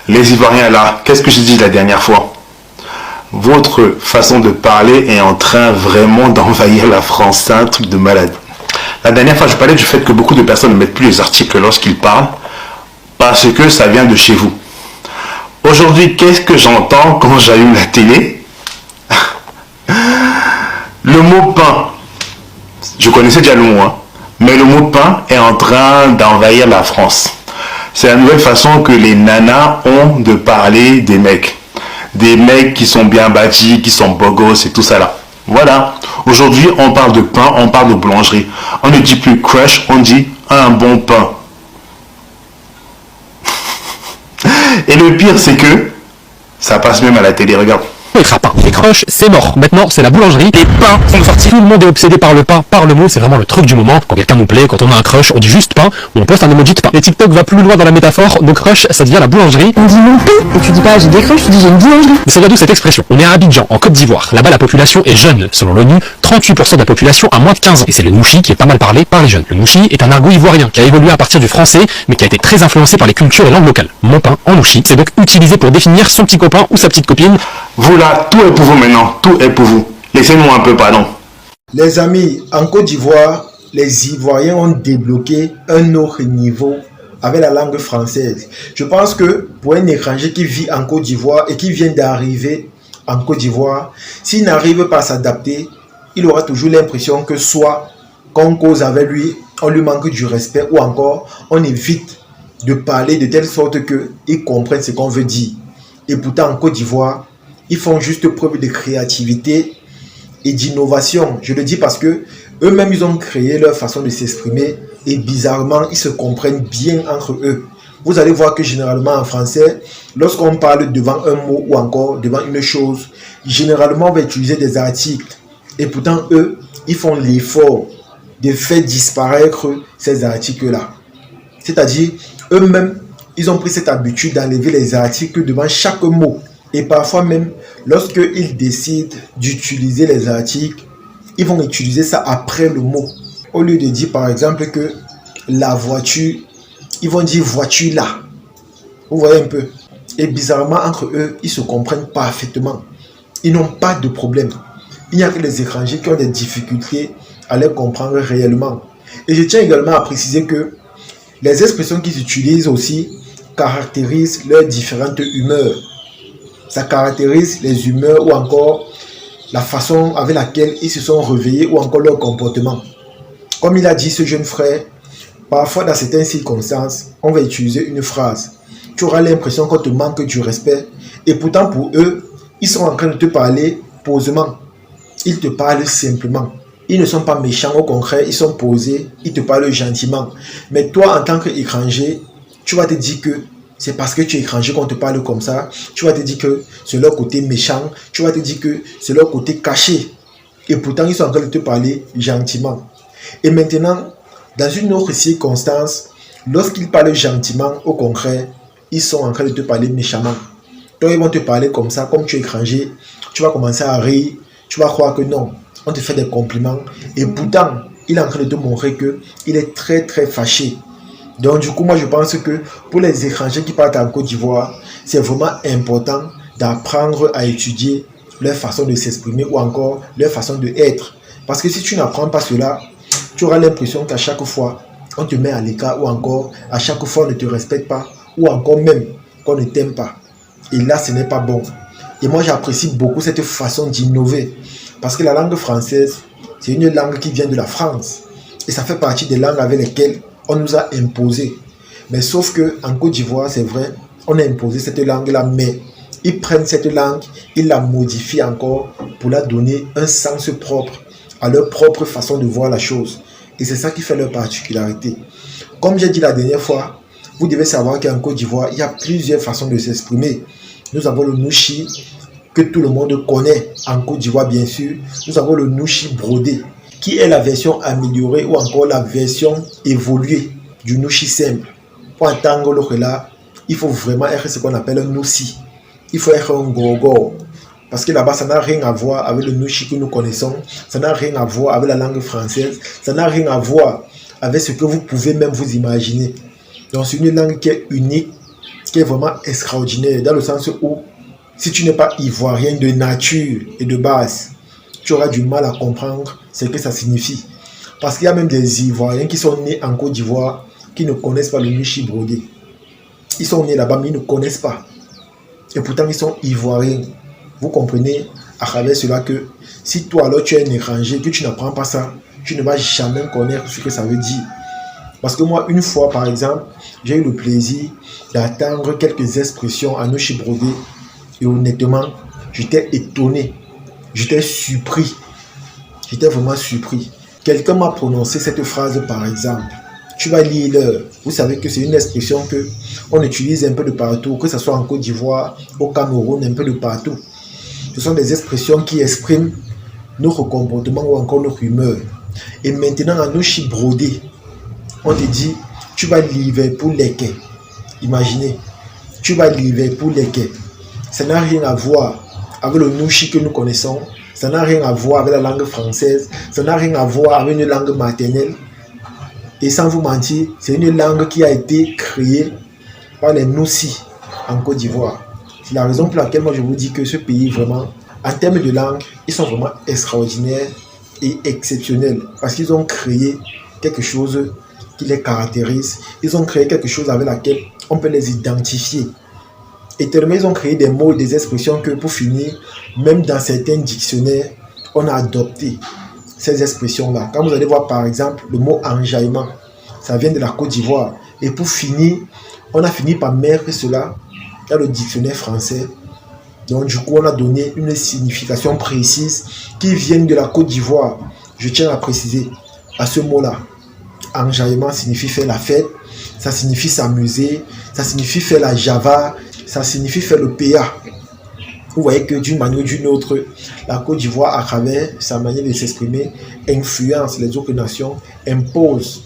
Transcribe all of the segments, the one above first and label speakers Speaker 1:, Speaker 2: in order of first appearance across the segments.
Speaker 1: Les Ivoiriens là, qu'est-ce que j'ai dit la dernière fois? Votre façon de parler est en train vraiment d'envahir la France. C'est un truc de malade. La dernière fois, je parlais du fait que beaucoup de personnes ne mettent plus les articles lorsqu'ils parlent parce que ça vient de chez vous. Aujourd'hui, qu'est-ce que j'entends quand j'allume la télé? Le mot pain. Je connaissais déjà le mot, hein, mais le mot pain est en train d'envahir la France. C'est la nouvelle façon que les nanas ont de parler des mecs. Des mecs qui sont bien bâtis, qui sont beaux gosses et tout ça là. Voilà. Aujourd'hui, on parle de pain, on parle de boulangerie. On ne dit plus crush, on dit un bon pain. Et le pire, c'est que ça passe même à la télé, regarde.
Speaker 2: Pain. Les crushs, c'est mort. Maintenant, c'est la boulangerie. Les pains sont sortis. Tout le monde est obsédé par le pain, par le mot. C'est vraiment le truc du moment. Quand quelqu'un nous plaît, quand on a un crush, on dit juste pain ou on poste un emoji de pain. Et TikTok va plus loin dans la métaphore. Donc crush, ça devient la boulangerie.
Speaker 3: On dit mon pain. Et tu dis pas j'ai des crushs, tu dis j'ai une boulangerie.
Speaker 2: Mais ça vient d'où cette expression? On est à Abidjan, en Côte d'Ivoire. Là-bas, la population est jeune. Selon l'ONU, 38% de la population a moins de 15 ans. Et c'est le nouchi qui est pas mal parlé par les jeunes. Le nouchi est un argot ivoirien qui a évolué à partir du français, mais qui a été très influencé par les cultures et langues locales. Mon pain, en nouchi, c'est donc utilisé pour définir son petit copain ou sa petite copine.
Speaker 1: Vous là, tout est pour vous maintenant, tout est pour vous. Laissez-nous un peu, pardon.
Speaker 4: Les amis, en Côte d'Ivoire, les Ivoiriens ont débloqué un autre niveau avec la langue française. Je pense que pour un étranger qui vit en Côte d'Ivoire et qui vient d'arriver en Côte d'Ivoire, s'il n'arrive pas à s'adapter, il aura toujours l'impression que soit qu'on cause avec lui, on lui manque du respect ou encore on évite de parler de telle sorte qu'il comprenne ce qu'on veut dire. Et pourtant en Côte d'Ivoire, ils font juste preuve de créativité et d'innovation. Je le dis parce que eux-mêmes, ils ont créé leur façon de s'exprimer et bizarrement, ils se comprennent bien entre eux. Vous allez voir que généralement en français, lorsqu'on parle devant un mot ou encore devant une chose, généralement, on va utiliser des articles. Et pourtant, eux, ils font l'effort de faire disparaître ces articles-là. C'est-à-dire, eux-mêmes, ils ont pris cette habitude d'enlever les articles devant chaque mot. Et parfois même, lorsqu'ils décident d'utiliser les articles, ils vont utiliser ça après le mot. Au lieu de dire par exemple que la voiture, ils vont dire voiture là. Vous voyez un peu. Et bizarrement, entre eux, ils se comprennent parfaitement. Ils n'ont pas de problème. Il n'y a que les étrangers qui ont des difficultés à les comprendre réellement. Et je tiens également à préciser que les expressions qu'ils utilisent aussi caractérisent leurs différentes humeurs. Ça caractérise les humeurs ou encore la façon avec laquelle ils se sont réveillés ou encore leur comportement. Comme il a dit ce jeune frère, parfois dans certaines circonstances, on va utiliser une phrase. Tu auras l'impression qu'on te manque du respect et pourtant pour eux, ils sont en train de te parler posément. Ils te parlent simplement. Ils ne sont pas méchants, au contraire, ils sont posés, ils te parlent gentiment. Mais toi, en tant qu'étranger, tu vas te dire que c'est parce que tu es étranger qu'on te parle comme ça. Tu vas te dire que c'est leur côté méchant. Tu vas te dire que c'est leur côté caché. Et pourtant, ils sont en train de te parler gentiment. Et maintenant, dans une autre circonstance, lorsqu'ils parlent gentiment, au contraire, ils sont en train de te parler méchamment. Donc, ils vont te parler comme ça, comme tu es étranger. Tu vas commencer à rire. Tu vas croire que non, on te fait des compliments. Et pourtant, il est en train de te montrer qu'il est très, très fâché. Donc du coup, moi je pense que pour les étrangers qui partent en Côte d'Ivoire, c'est vraiment important d'apprendre à étudier leur façon de s'exprimer ou encore leur façon d'être. Parce que si tu n'apprends pas cela, tu auras l'impression qu'à chaque fois, on te met à l'écart ou encore à chaque fois on ne te respecte pas ou encore même qu'on ne t'aime pas. Et là, ce n'est pas bon. Et moi, j'apprécie beaucoup cette façon d'innover. Parce que la langue française, c'est une langue qui vient de la France. Et ça fait partie des langues avec lesquelles on nous a imposé. Mais sauf qu'en Côte d'Ivoire, c'est vrai, on a imposé cette langue-là, mais ils prennent cette langue, ils la modifient encore pour la donner un sens propre à leur propre façon de voir la chose. Et c'est ça qui fait leur particularité. Comme j'ai dit la dernière fois, vous devez savoir qu'en Côte d'Ivoire, il y a plusieurs façons de s'exprimer. Nous avons le nouchi, que tout le monde connaît en Côte d'Ivoire, bien sûr. Nous avons le nouchi brodé, qui est la version améliorée ou encore la version évoluée du nouchi simple. Pour entendre l'autre là, il faut vraiment être ce qu'on appelle un noussi. Il faut être un gogo. Parce que là-bas, ça n'a rien à voir avec le nouchi que nous connaissons. Ça n'a rien à voir avec la langue française. Ça n'a rien à voir avec ce que vous pouvez même vous imaginer. Donc, c'est une langue qui est unique, qui qui est vraiment extraordinaire, dans le sens où si tu n'es pas ivoirien de nature et de base, tu auras du mal à comprendre ce que ça signifie. Parce qu'il y a même des Ivoiriens qui sont nés en Côte d'Ivoire qui ne connaissent pas le nushi brodé. Ils sont nés là-bas, mais ils ne connaissent pas. Et pourtant, ils sont Ivoiriens. Vous comprenez à travers cela que si toi, alors, tu es un étranger, que tu n'apprends pas ça, tu ne vas jamais connaître ce que ça veut dire. Parce que moi, une fois, par exemple, j'ai eu le plaisir d'entendre quelques expressions en nushi brodé. Et honnêtement, j'étais étonné. J'étais surpris. J'étais vraiment surpris. Quelqu'un m'a prononcé cette phrase par exemple. Tu vas lire l'heure. Vous savez que c'est une expression que on utilise un peu de partout, que ce soit en Côte d'Ivoire, au Cameroun, un peu de partout. Ce sont des expressions qui expriment notre comportement ou encore notre humeur. Et maintenant, en nushi brodé, on te dit, tu vas livrer pour les quais. Imaginez, tu vas livrer pour les quais. Ça n'a rien à voir avec le nushi que nous connaissons. Ça n'a rien à voir avec la langue française. Ça n'a rien à voir avec une langue maternelle. Et sans vous mentir, c'est une langue qui a été créée par les Noussi en Côte d'Ivoire. C'est la raison pour laquelle moi je vous dis que ce pays vraiment, en termes de langue, ils sont vraiment extraordinaires et exceptionnels. Parce qu'ils ont créé quelque chose qui les caractérise. Ils ont créé quelque chose avec laquelle on peut les identifier. Et tellement ils ont créé des mots et des expressions que pour finir, même dans certains dictionnaires, on a adopté ces expressions-là. Quand vous allez voir par exemple le mot enjaillement, ça vient de la Côte d'Ivoire. Et pour finir, on a fini par mettre cela dans le dictionnaire français. Donc du coup, on a donné une signification précise qui vient de la Côte d'Ivoire. Je tiens à préciser à ce mot-là. Enjaillement signifie faire la fête, ça signifie s'amuser, ça signifie faire la java, ça signifie faire le PA. Vous voyez que d'une manière ou d'une autre, la Côte d'Ivoire, à travers sa manière de s'exprimer, influence les autres nations, impose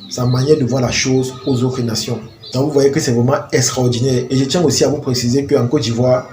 Speaker 4: sa manière de voir la chose aux autres nations. Donc vous voyez que c'est vraiment extraordinaire. Et je tiens aussi à vous préciser qu'en Côte d'Ivoire,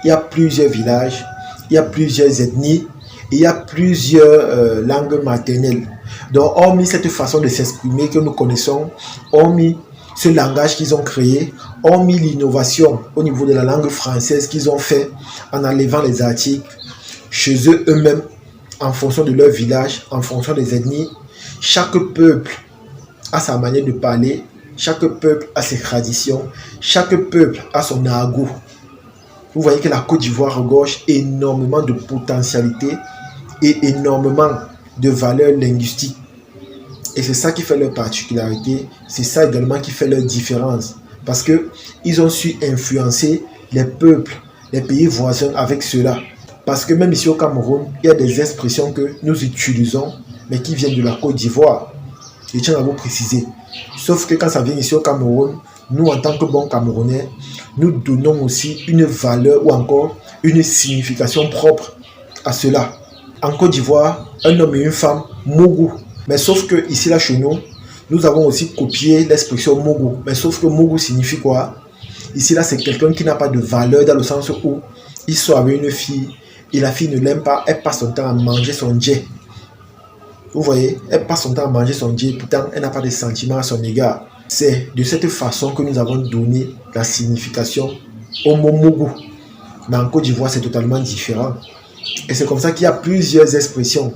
Speaker 4: il y a plusieurs villages, il y a plusieurs ethnies, et il y a plusieurs langues maternelles. Donc, hormis cette façon de s'exprimer que nous connaissons, hormis ce langage qu'ils ont créé, hormis l'innovation au niveau de la langue française qu'ils ont fait en enlevant les articles chez eux-mêmes, en fonction de leur village, en fonction des ethnies, chaque peuple a sa manière de parler, chaque peuple a ses traditions, chaque peuple a son argot. Vous voyez que la Côte d'Ivoire regorge énormément de potentialités et énormément de valeurs linguistiques. Et c'est ça qui fait leur particularité, c'est ça également qui fait leur différence. Parce qu'ils ont su influencer les peuples, les pays voisins avec cela. Parce que même ici au Cameroun, il y a des expressions que nous utilisons, mais qui viennent de la Côte d'Ivoire. Je tiens à vous préciser. Sauf que quand ça vient ici au Cameroun, nous en tant que bons Camerounais, nous donnons aussi une valeur ou encore une signification propre à cela. En Côte d'Ivoire, un homme et une femme, Mougou. Mais sauf que ici là chez nous, nous avons aussi copié l'expression Mougou. Mais sauf que Mougou signifie quoi? Ici là, c'est quelqu'un qui n'a pas de valeur dans le sens où il sort avec une fille et la fille ne l'aime pas, elle passe son temps à manger son djé. Vous voyez, elle passe son temps à manger son djé, pourtant elle n'a pas de sentiments à son égard. C'est de cette façon que nous avons donné la signification au mot Mougou. Mais en Côte d'Ivoire, c'est totalement différent. Et c'est comme ça qu'il y a plusieurs expressions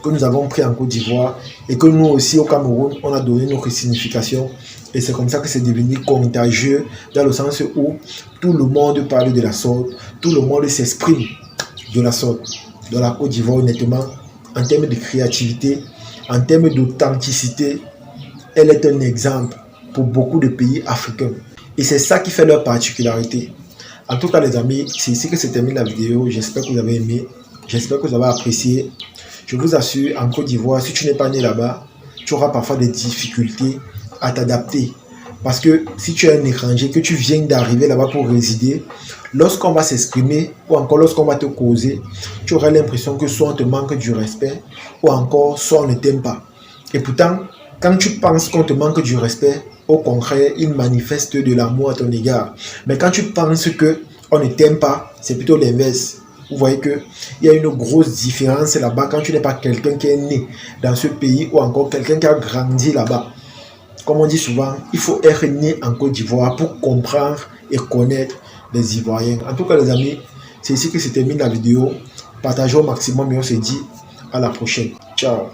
Speaker 4: que nous avons pris en Côte d'Ivoire et que nous aussi au Cameroun, on a donné notre signification. Et c'est comme ça que c'est devenu contagieux dans le sens où tout le monde parle de la sorte, tout le monde s'exprime de la sorte. Dans la Côte d'Ivoire, honnêtement, en termes de créativité, en termes d'authenticité, elle est un exemple pour beaucoup de pays africains. Et c'est ça qui fait leur particularité. En tout cas les amis, c'est ici que se termine la vidéo. J'espère que vous avez aimé, j'espère que vous avez apprécié. Je vous assure, en Côte d'Ivoire, si tu n'es pas né là-bas, tu auras parfois des difficultés à t'adapter. Parce que si tu es un étranger, que tu viens d'arriver là-bas pour résider, lorsqu'on va s'exprimer ou encore lorsqu'on va te causer, tu auras l'impression que soit on te manque du respect ou encore soit on ne t'aime pas. Et pourtant, quand tu penses qu'on te manque du respect, au contraire, il manifeste de l'amour à ton égard. Mais quand tu penses qu'on ne t'aime pas, c'est plutôt l'inverse. Vous voyez qu'il y a une grosse différence là-bas quand tu n'es pas quelqu'un qui est né dans ce pays ou encore quelqu'un qui a grandi là-bas. Comme on dit souvent, il faut être né en Côte d'Ivoire pour comprendre et connaître les Ivoiriens. En tout cas les amis, c'est ici que se termine la vidéo. Partagez au maximum et on se dit à la prochaine. Ciao.